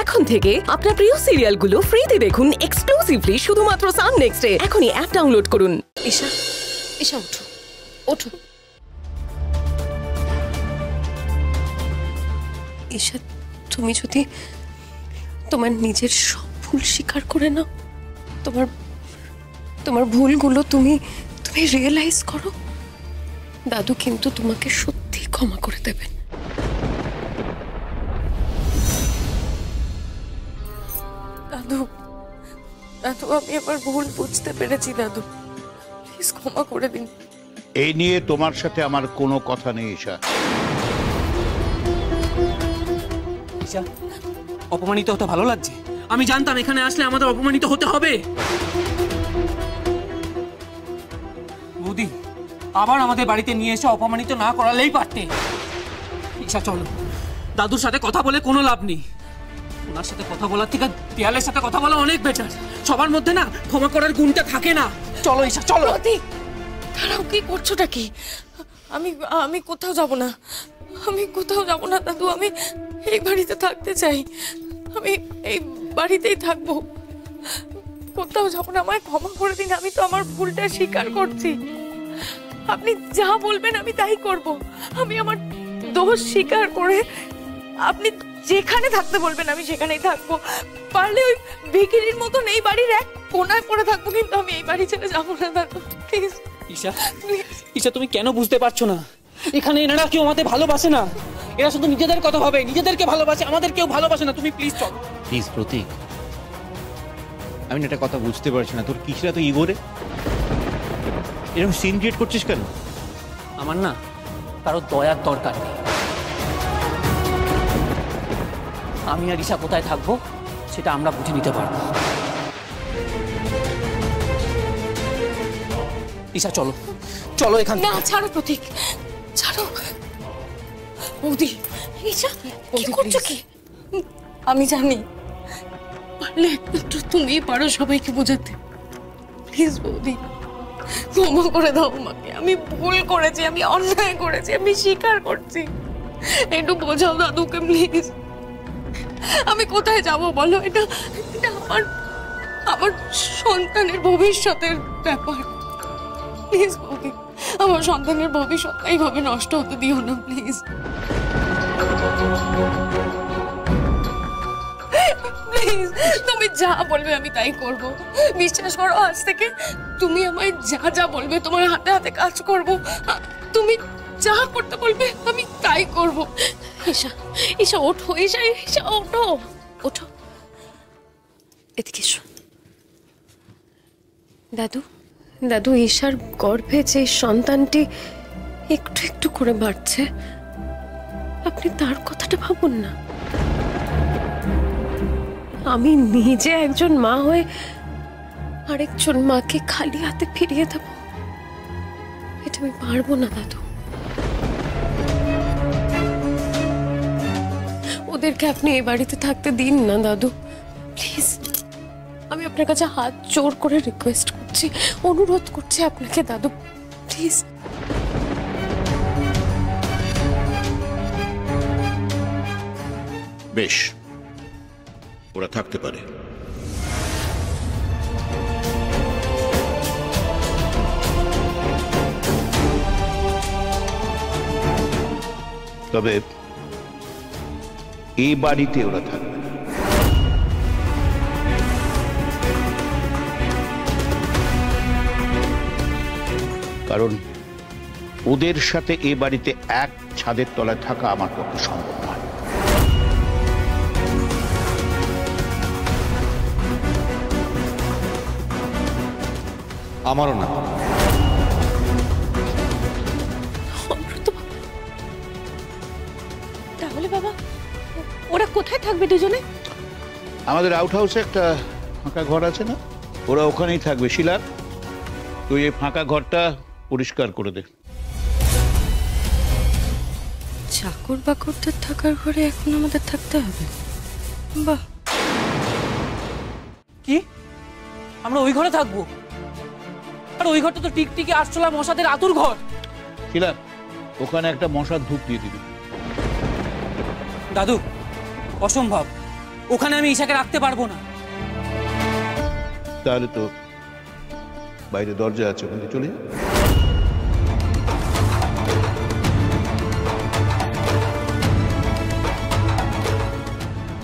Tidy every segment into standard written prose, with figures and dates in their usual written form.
এখন থেকে আপনার প্রিয় সিরিয়ালগুলো ফ্রিতে দেখুন এক্সক্লুসিভলি শুধুমাত্র সান নেক্সটে। এখনই অ্যাপ ডাউনলোড করুন। ঈশা, ঈশা ওঠো, ওঠো। ঈশা, তুমি যদি তোমার নিজের সব ভুল স্বীকার করে নাও, তোমার ভুলগুলো তুমি রিয়েলাইজ করো, দাদু কিন্তু তোমাকে সত্যি ক্ষমা করে দেবেন। দাদু, দাদু আমি আমার ভুল বুঝতে পেরেছি, দাদু প্লিজ ক্ষমা করে দিন। এই নিয়ে তোমার সাথে আমার কোনো কথা নেই ঈশা। ঈশা, অপমানিত হতে ভালো লাগছে? আমি জানতাম এখানে আসলে আমাদের অপমানিত হতে হবে। বৌদি, আবার আমাদের বাড়িতে নিয়ে এসে অপমানিত না করালেই পারতে। ঈশা চলো, দাদুর সাথে কথা বলে কোনো লাভ নেই। ওনার সাথে কথা বলার থেকে দেয়ালের সাথে কথা বলা অনেক বেটার। সবার মধ্যে না ক্ষমা করার গুণটা থাকে না। চলো ঈশা চলো। দাঁড়াও, কি করছোটা কি? আমি কোথাও যাব না, আমি কোথাও যাব না দাদু। আমি এই বাড়িতে থাকতে চাই, আমি এই বাড়িতেই থাকবো, কোথাও যাব না। আমায় ক্ষমা করে দিন, আমি তো আমার ভুলটা স্বীকার করছি। আপনি যা বলবেন আমি তাই করব। আমি আমার দোষ স্বীকার করে আপনি যেখানে থাকতে বলবেন আমি সেখানেই থাকবো। পারলে ওই ভিখিরির মতন এই বাড়ির এক কোনায় পড়ে থাকবো, কিন্তু আমি এই বাড়ি ছেড়ে যাবো না দাদু, প্লিজ। ঈশা, ঈশা তুমি কেন বুঝতে পারছো না? এখানে এনারা কেউ আমাদের ভালোবাসে না। এরা শুধু নিজেদের কথা ভাবে, নিজেদেরকে ভালোবাসে, আমাদের কেউ ভালোবাসে না। তুমি প্লিজ চলো। প্লিজ প্রতীক, আমি একটা কথা বুঝতে পারছি না, তোর কিসরা তো ইগোরে এরকম সিন ক্রিয়েট করছিস কেন? আমার না কারো দয়ার দরকার নেই। আমি আর ঈশা কোথায় থাকবো সেটা আমরা বুঝে নিতে পারবো। ঈশা চলো, চলো এখান থেকে। না ছাড়ো প্রতীক, ছাড়ো। বৌদি, ঈশা কি করছো কি? আমি জানি, পারলে একটু তুমি পারো সবাইকে বোঝাতে। প্লিজ বৌদি, ক্ষমা করে দাও আমাকে। আমি ভুল করেছি, আমি অন্যায় করেছি, আমি স্বীকার করছি। একটু বোঝাও দাদুকে প্লিজ। আমি কোথায় যাব বলো? এটা আমার সন্তানের ভবিষ্যতের ব্যাপার। প্লিজ বৌদি, আমার সন্তানের ভবিষ্যৎ এইভাবে নষ্ট হতে দিও না প্লিজ। প্লিজ, তুমি যা বলবে আমি তাই করব। বিশ্বাস করো, আজ থেকে তুমি আমায় যা যা বলবে তোমার হাতে হাতে কাজ করব। তুমি যা করতে বলবে আমি তাই করব। ঈশা, ঈশা ওঠো, ঈশা, ঈশা ওঠো, ওঠো, এদিকে এসো। দাদু, দাদু ঈশার গর্ভে যে সন্তানটি একটু একটু করে বাড়ছে, আপনি তার কথাটা ভাবুন না। আমি নিজে একজন মা হয়ে আরেকজন মাকে খালি হাতে ফিরিয়ে দেব, এটা আমি পারবো না দাদু। ওদেরকে আপনি এই বাড়িতে থাকতে দিন না দাদু, প্লিজ। আমি আপনার কাছে হাত জোর করে রিকোয়েস্ট করছি, অনুরোধ করছি আপনাকে দাদু, প্লিজ। বেশ, ওরা থাকতে পারে। তবে এই বাড়িতে ওরা থাকবে না। কারণ ওদের সাথে এ বাড়িতে এক ছাদের তলায় থাকা আমার পক্ষে সম্ভব নয়। আমারও না। তাহলে বাবা ওরা কোথায় থাকবে দুজনে? আমাদের আউট হাউসে একটা ফাঁকা ঘর আছে না, ওরা ওখানেই থাকবে। শিলা, তুই এই ফাঁকা ঘরটা পরিষ্কার করে দে। চাকর বাকরদের থাকার ঘরে এখন আমাদের থাকতে হবে? বাহ, কি আমরা ওই ঘরে থাকবো? আর ওই ঘরটা তো টিকটিকি আরশোলা মশাদের আতুর ঘর। শিলা, ওখানে একটা মশার ধূপ দিয়ে দিবি। দাদু অসম্ভব, ওখানে আমি ঈশাকে রাখতে পারবো না। তাহলে তো বাইরে দরজা আছে, ওখানে চলে যা।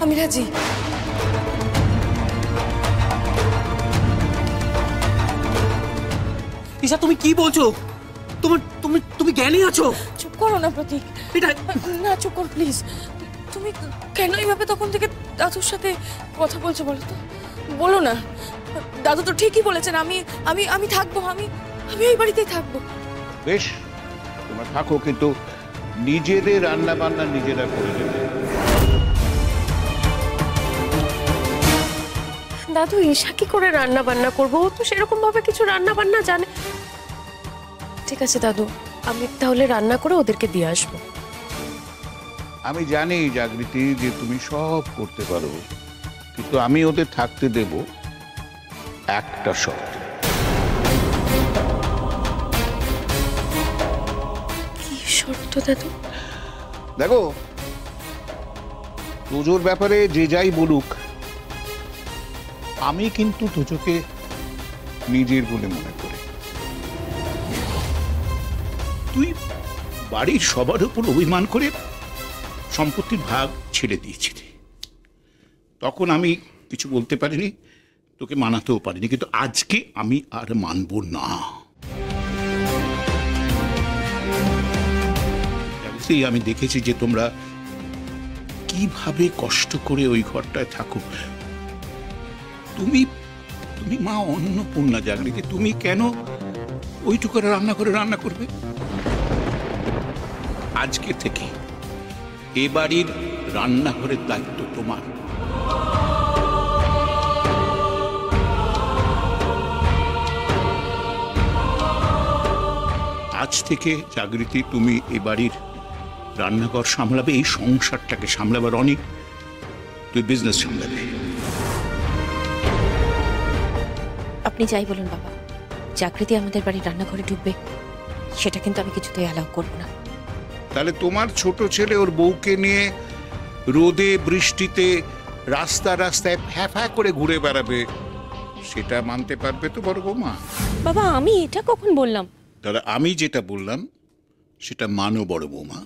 আমি রাজি। ঈশা তুমি কি বলছো? তোমার তুমি তুমি জ্ঞানী আছো? চুপ করো না প্রতীক। এটা না, চুপ করো প্লিজ। তুমি কেন এইভাবে তখন থেকে দাদুর সাথে কথা বলছো বলো তো? বলো না। দাদু তো ঠিকই বলেছেন, আমি আমি আমি থাকবো, আমি আমি এই বাড়িতেই থাকবো। বেশ, তোমরা থাকো, কিন্তু নিজেদের রান্না বান্না নিজেরা করে নেবে। দাদু ঈশা কি করে রান্না বান্না করবো? ও তো সেরকম ভাবে কিছু রান্না বান্না জানে। ঠিক আছে দাদু, আমি তাহলে রান্না করে ওদেরকে দিয়ে আসবো। আমি জানি জাগৃতি যে তুমি সব করতে পারো, কিন্তু আমি ওদের থাকতে দেব একটা শর্তে। কি শর্ত দাদু? দেখো, তোজোর ব্যাপারে যে যাই বলুক, আমি কিন্তু তোজোকে নিজের বলে মনে করি। তুই বাড়ির সবার উপর অভিমান করে সম্পত্তির ভাগ ছেড়ে দিয়েছিলি, তখন আমি কিছু বলতে পারিনি, তোকে মানাতেও পারিনি, কিন্তু আজকে আমি আর মানব না। আমি দেখেছি যে তোমরা কিভাবে কষ্ট করে ওই ঘরটায় থাকো। তুমি তুমি মা অন্নপূর্ণা জাগৃতি, তুমি কেন ওইটুকু রান্না করবে? আজকে থেকে এ বাড়ির রান্নাঘরের দায়িত্ব তোমার। আজ থেকে জাগৃতি তুমি এ বাড়ির রান্নাঘর সামলাবে, এই সংসারটাকে সামলাবার। অনেক তুই বিজনেস সামলাবে। আপনি যাই বলুন বাবা, জাগৃতি আমাদের বাড়ির রান্নাঘরে ঢুকবে সেটা কিন্তু আমি কিছুতেই অ্যালাউ করব না। তাহলে তোমার ছোট ছেলে ওর বউকে নিয়ে রোদে বৃষ্টিতে রাস্তায় ফ্যাফা করে ঘুরে বেড়াবে, সেটা মানতে পারবে তো বড় বৌমা? বাবা আমি এটা কখন বললাম? তাহলে আমি যেটা বললাম সেটা মানো বড় বৌমা।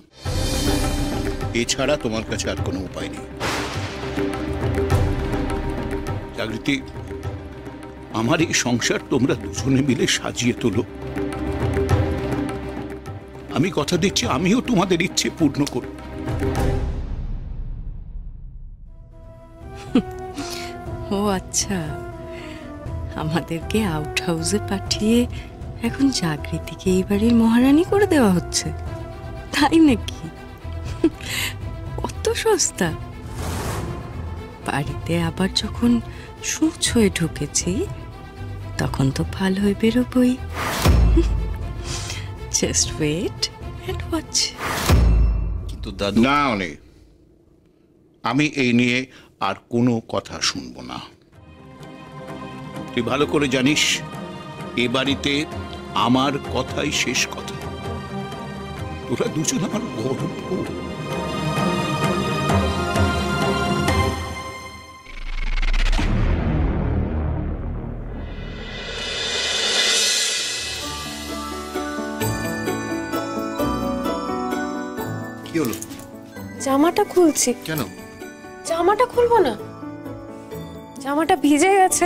এছাড়া তোমার কাছে আর কোনো উপায় নেই। জাগৃতি, আমার এই সংসার তোমরা দুজনে মিলে সাজিয়ে তোলো। আমি কথা দিচ্ছি, আমিও তোমাদের ইচ্ছে পূর্ণ করব। ও আচ্ছা, আমাদেরকে আউট হাউসে পাঠিয়ে এখন জাগৃতিকে এই বাড়ির মহারানী করে দেওয়া হচ্ছে, তাই নাকি? কত সস্তা। বাড়িতে আবার যখন সূচ হয়ে ঢুকেছি তখন তো ভালো হয়ে বেরোবই। Just wait and watch. কিন্তু দাদু না, অনেক, আমি এই নিয়ে আর কোনো কথা শুনবো না। তুই ভালো করে জানিস এ বাড়িতে আমার কথাই শেষ কথা। তোরা দুজন আমার গর্ব। কি হলো? জামাটা খুলছি। কেন? জামাটা খুলবো না, জামাটা ভিজে গেছে,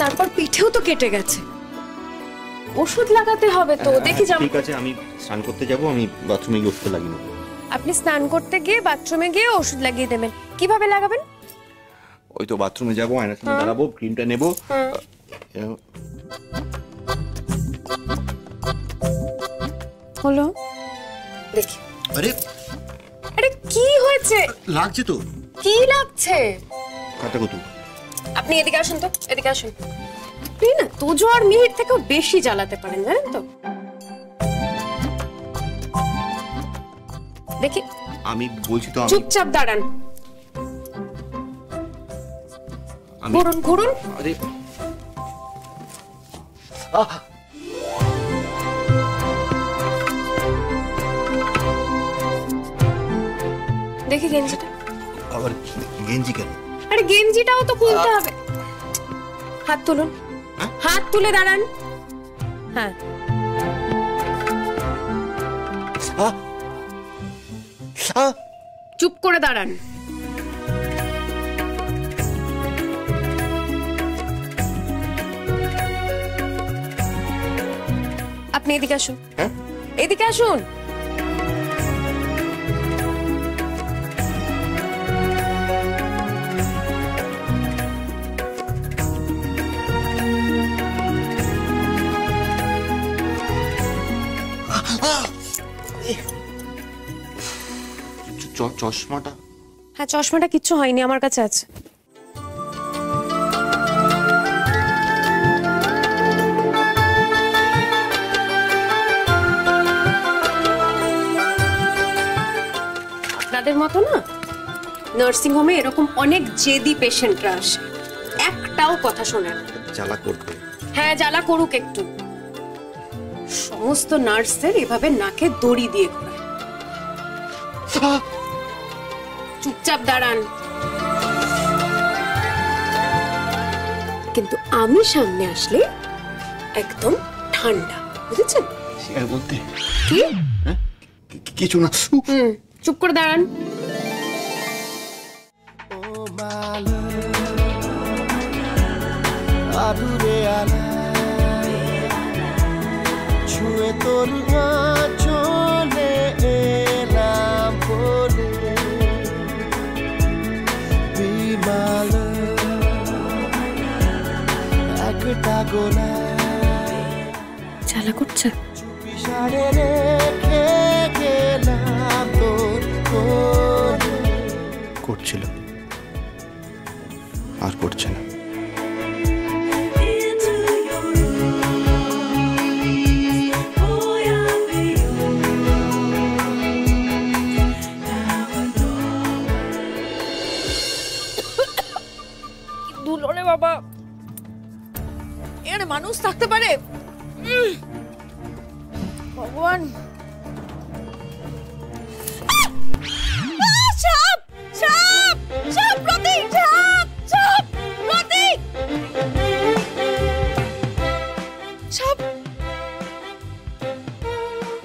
তারপর পিঠেও তো কেটে গেছে, ওষুধ লাগাতে হবে তো। দেখি জামা। ঠিক আছে, আমি স্নান করতে যাব, আমি বাথরুমে গিয়ে ওষুধ লাগিয়ে নেব। আপনি স্নান করতে গিয়ে বাথরুমে গিয়ে ওষুধ লাগিয়ে দেবেন? কিভাবে লাগাবেন? ওই তো বাথরুমে যাবো, আয়নার সামনে দাঁড়াবো, ক্রিমটা নেবো। হলো, দেখি। আরে আরে কি হয়েছে? লাগছে তো। কি লাগছে? কাটা কত? আপনি এদিকে আসুন তো, এদিকে আসুন। আপনি না তোজো আর মিহির থেকেও বেশি জ্বালাতে পারেন, জানেন তো? দেখি। আমি বলছি তো, চুপচাপ দাঁড়ান। ঘুরুন ঘুরুন। আরে দেখি গেঞ্জিটা। আবার গেঞ্জি কেন? আরে গেঞ্জিটাও তো খুলতে হবে। হাত তুলুন, হাত তুলে দাঁড়ান। হ্যাঁ, চুপ করে দাঁড়ান। আপনি এদিকে আসুন, এদিকে আসুন। চশমাটা? হ্যাঁ, চশমাটা কিচ্ছু হয়নি, আমার কাছে আছে। আপনাদের মতো না নার্সিং হোমে এরকম অনেক জেদি পেশেন্টরা আসে, একটাও কথা শোনে না। জ্বালা করবে? হ্যাঁ, জ্বালা করুক একটু। সমস্ত নার্সদের এভাবে নাকে দড়ি দিয়ে ঘোরায়। চুপচাপ দাঁড়ান। কিন্তু আমি সামনে আসলে একদম ঠান্ডা, বুঝেছেন? বলতে কি? কিছু না। চুপ করে দাঁড়ান। আদুরে আলাই ছুঁয়ে তোর চলে এলাম বলে বিমাল একটা গোলায় জ্বালা করছে। চুপি সারে রেখে গেলাম তোর কোলে। করছিল, আর করছে না। দুলরে বাবা, এখানে মানুষ থাকতে পারে? ভগবান, সাপ সাপ সাপ প্রতীক, সাপ সাপ প্রতীক, সাপ।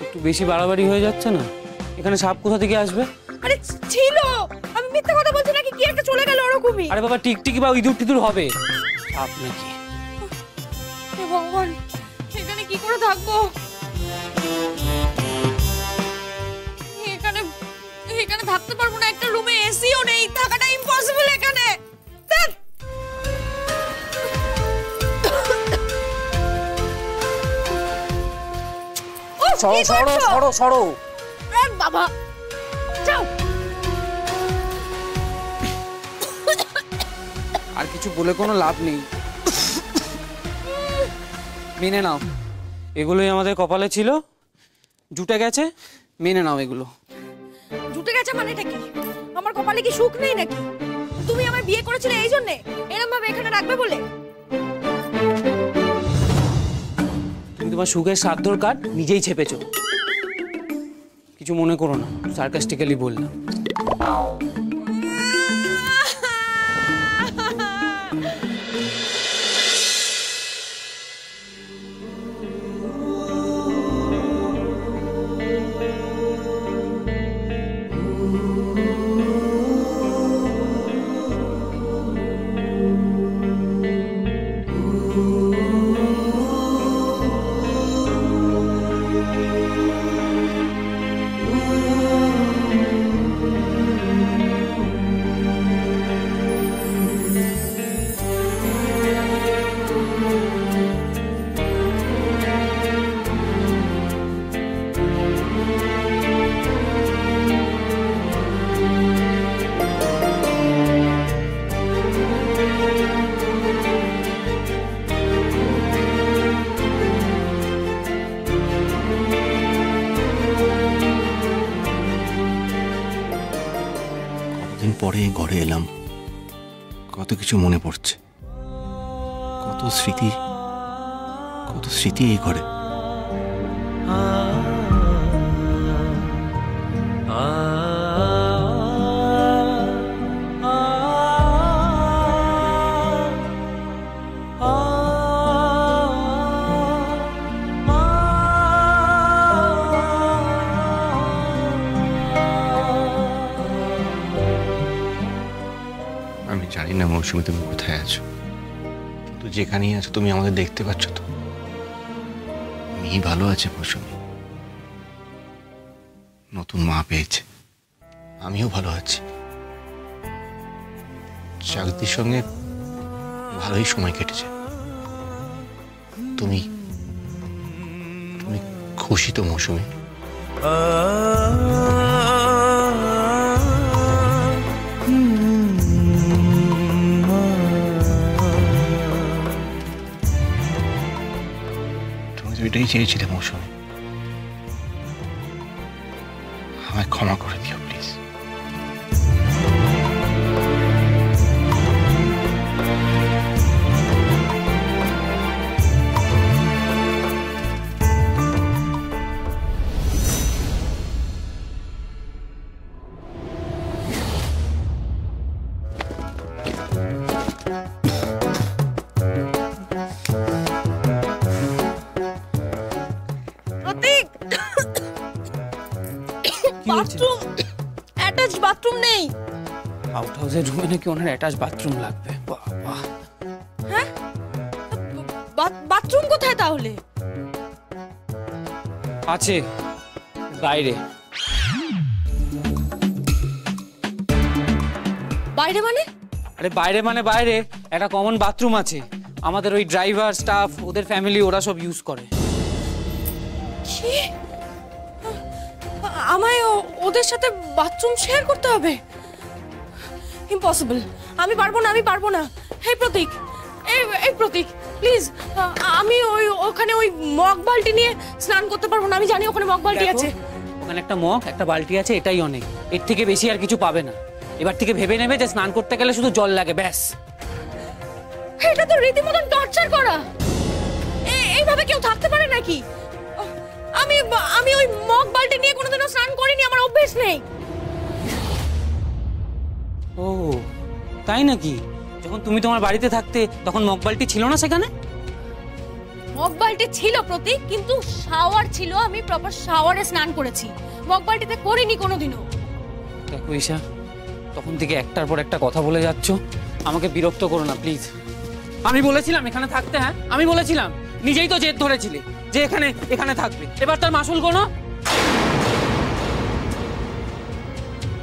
একটু বেশি বাড়াবাড়ি হয়ে যাচ্ছে না? এখানে সাপ কোথা থেকে আসবে? আরে ছিল, আমি মিথ্যা কথা বলছি নাকি? কি একটা চলে গেল ওরকমই। আরে বাবা, টিকটিকি বা ইঁদুর টিদুর হবে, সাপ নাকি? হে ভগবান, এখানে কি করে থাকবো? এখানে এখানে থাকতে পারবো না। একটা রুমে এসিও নেই, থাকাটা ইম্পসিবল এখানে। সরো সরো সরো সরো বাবা, যাও। আর কিছু বলে কোনো লাভ নেই, মেনে নাও। এগুলোই আমাদের কপালে ছিল, জুটে গেছে, মেনে নাও এগুলো। জুটে গেছে মানেটা কি? আমার কপালে কি সুখ নেই নাকি? তুমি আমার বিয়ে করেছিলে এই জন্যে এরকম ভাবে এখানে রাখবে বলে? তুমি তোমার সুখের সাধ্যর কাঠ নিজেই ছেপেছো। কিছু মনে করো না, সার্কাস্টিক্যালি বললাম। পরে ঘরে এলাম, কত কিছু মনে পড়ছে, কত স্মৃতি এই ঘরে। আমি জানি না মৌসুমি তুমি কোথায় আছো, কিন্তু যেখানেই আছো তুমি আমাদের দেখতে পাচ্ছ তো? মেয়ে ভালো আছে মৌসুমি, নতুন মা পেয়েছে, আমিও ভালো আছি। চাকরির সঙ্গে ভালোই সময় কেটেছে। তুমি তুমি খুশি তো মৌসুমি? তুমি তো এটাই চেয়েছিলে মৌসুমি, আমায় ক্ষমা করে দিও please. Pratik, bathroom, attach bathroom নেই। আউট হাউসের রুমে নাকি ওনার অ্যাটাচ বাথরুম লাগবে। বাবা, হ্যাঁ, বাথরুম কোথায় তাহলে? আছে বাইরে। বাইরে মানে? আরে বাইরে মানে বাইরে একটা কমন বাথরুম আছে, আমাদের ওই ড্রাইভার, স্টাফ, ওদের ফ্যামিলি ওরা সব ইউজ করে। কি? আমায় ওদের সাথে বাথরুম শেয়ার করতে হবে? ইম্পসিবল, আমি পারবো না, আমি পারবো না। হে প্রতীক, এই প্রতীক প্লিজ, আমি ওখানে ওই মগ বালতি নিয়ে স্নান করতে পারবো না। আমি জানি ওখানে মগ বালতি আছে। ওখানে একটা মগ, একটা বালতি আছে, এটাই অনেক। এর থেকে বেশি আর কিছু পাবে না। এবার থেকে ভেবে নেবে যে স্নান করতে গেলে শুধু জল লাগে, ব্যাস। এটা তো রীতিমতন টর্চার করা। এইভাবে কেউ থাকতে পারে নাকি? আমি ওই মগ বালতি নিয়ে কোনোদিনও স্নান করিনি, আমার অভ্যেস নেই। ও তাই নাকি? যখন তুমি তোমার বাড়িতে থাকতে তখন মগ বালতি ছিল না সেখানে? মগ বালতি ছিল প্রতীক, কিন্তু শাওয়ার ছিল, আমি প্রপার শাওয়ারে স্নান করেছি, মগ বালতিতে করিনি কোনোদিনও। দেখো ঈশা, তখন থেকে একটার পর একটা কথা বলে যাচ্ছ, আমাকে বিরক্ত করো না প্লিজ। আমি বলেছিলাম এখানে থাকতে, হ্যাঁ আমি বলেছিলাম, নিজেই তো জেদ ধরেছিলে যে এখানে থাকবে, এবার তার মাসুল কোনো।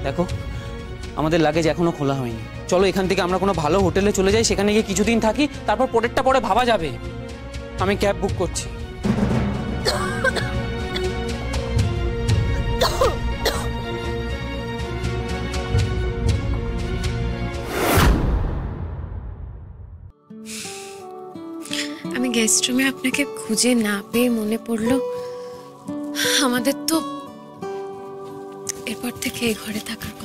দেখো আমাদের লাগেজ এখনো খোলা হয়নি, চলো এখান থেকে আমরা কোনো ভালো হোটেলে চলে যাই, সেখানে গিয়ে কিছুদিন থাকি, তারপর পরেরটা পরে ভাবা যাবে। আমি ক্যাব বুক করছি। আমি গেস্ট রুমে আপনাকে খুঁজে না পেয়ে মনে পড়লো আমাদের তো এরপর থেকে এই ঘরে থাকার কথা।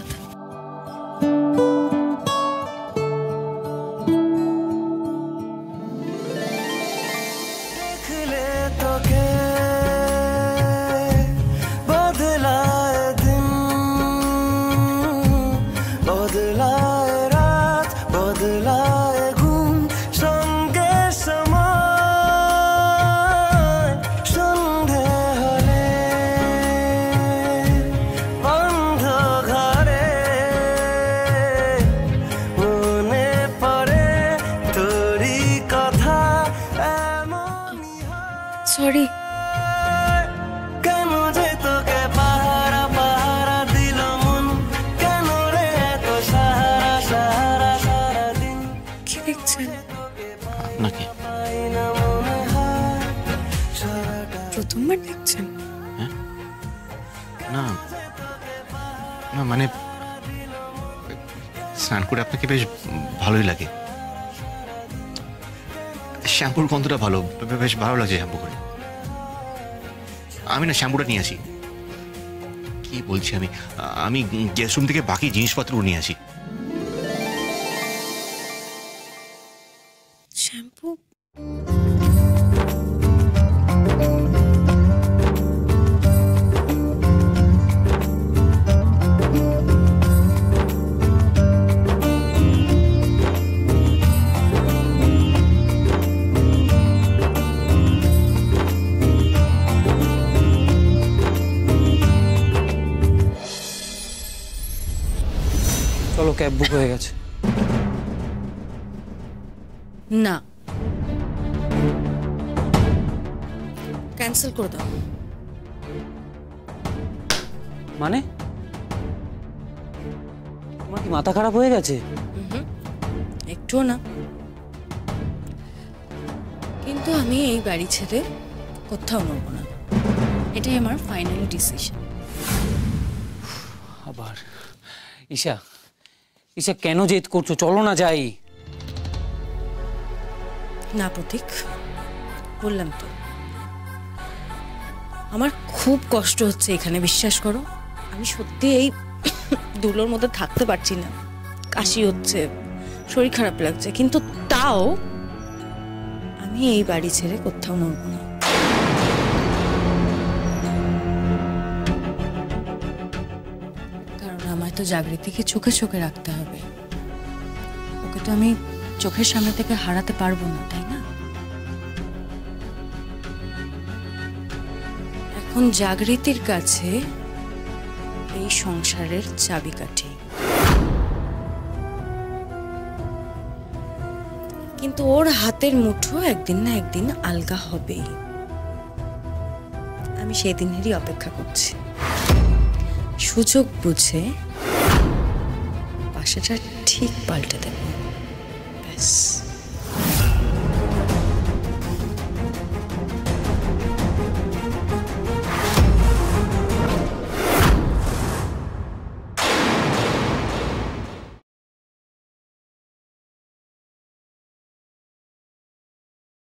সরি, কেন যে তোকে পাহারা পাহারা দিল মন, কেন রে এত সাহারা সাহারা সারাদিন। কি দেখছেন? আপনাকে প্রথমবার দেখছেন? না না, মানে স্নান করে আপনাকে বেশ ভালোই লাগে। শ্যাম্পুর গন্ধটা ভালো, বেশ ভালো লাগছে শ্যাম্পু করে। আমি না শ্যাম্পুটা নিয়ে আসি। কি বলছি আমি গেস্ট রুম থেকে বাকি জিনিসপত্র নিয়ে আসি। শ্যাম্পু? চলো ক্যাব বুক হয়ে গেছে। না, ক্যান্সেল করে দাও। মানে তোমার কি মাথা খারাপ হয়ে গেছে? একটুও না, কিন্তু আমি এই বাড়ি ছেড়ে কোথাও নড়ব না, এটাই আমার ফাইনাল ডিসিশন। আবার ঈশা, ঈশা কেন জেদ করছো? চলো না যাই। না প্রতীক, বললাম তো আমার খুব কষ্ট হচ্ছে এখানে, বিশ্বাস করো। আমি সত্যি এই দুলোর মধ্যে থাকতে পারছি না, কাশি হচ্ছে, শরীর খারাপ লাগছে, কিন্তু তাও আমি এই বাড়ি ছেড়ে কোথাও নড়ব না। কারণ আমায় তো জাগৃতিকে চোখে চোখে রাখতে হবে, ওকে তো আমি চোখের সামনে থেকে হারাতে পারবো না, তাই না? এখন জাগৃতির কাছে এই সংসারের চাবিকাঠি, কিন্তু ওর হাতের মুঠো একদিন না একদিন আলগা হবেই। আমি সেই দিনেরই অপেক্ষা করছি, সুযোগ বুঝে পাশাটা ঠিক পাল্টে দেব, ব্যাস।